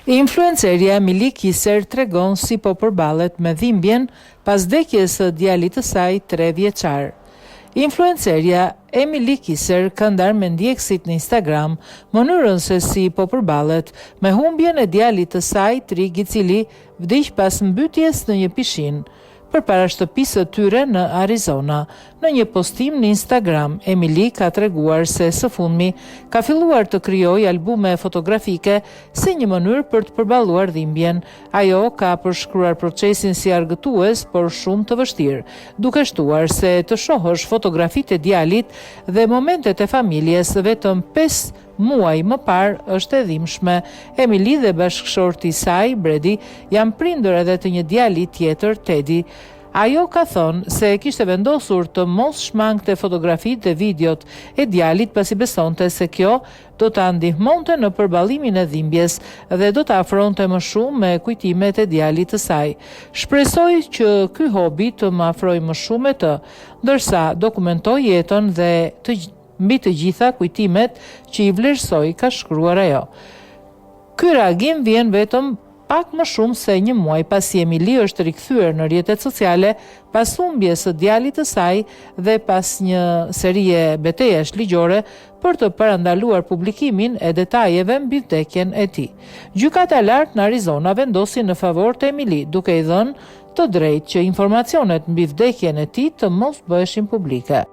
Influencerja Emily Kiser tregon si po përballet me dhimbjen pas vdekjes së djalit të saj 3 vjeçar. Influencerja Emily Kiser ka ndarë me ndjekësit në Instagram mënyrën se si po përballet me humbjen e djalit të saj Trig, i cili vdiq pas mbytyjes në një pishinë përpara shtëpisë së tyre në Arizona. Në një postim në Instagram, Emily ka treguar se së fundmi ka filluar të krijojë albume fotografike si një mënyrë për të përballuar dhimbjen. Ajo ka përshkruar procesin si argëtues, por shumë të vështirë, duke shtuar se të shohësh fotografitë e djalit dhe momentet e familjes vetëm 5 muaj më parë është e dhimbshme. Emily dhe bashkëshorti i saj, Brady, janë prindër edhe të një djali tjetër, Teddy. Ajo ka thonë se kishte vendosur të mos shmangte fotografitë dhe videot e djalit pasi besonte se kjo do ta ndihmonte në përballimin e dhimbjes dhe do ta afronte më shumë me kujtimet e djalit të saj. Shpresoj që ky hobi të më afrojë më shumë me të, ndërsa dokumentoj jetën dhe mbi të gjitha kujtimet që i vlerësoj, ka shkruar ajo. Ky reagim vjen vetëm pak më shumë se një muaj pasi Emily është rikthyer në rrjetet sociale pas humbjes së djalit të saj dhe pas një serie betejësh ligjore për të parandaluar publikimin e detajeve mbi vdekjen e tij. Gjykata e lartë në Arizona vendosi në favor të Emily, duke i dhënë të drejtë që informacionet mbi vdekjen e tij të mos bëheshin publike.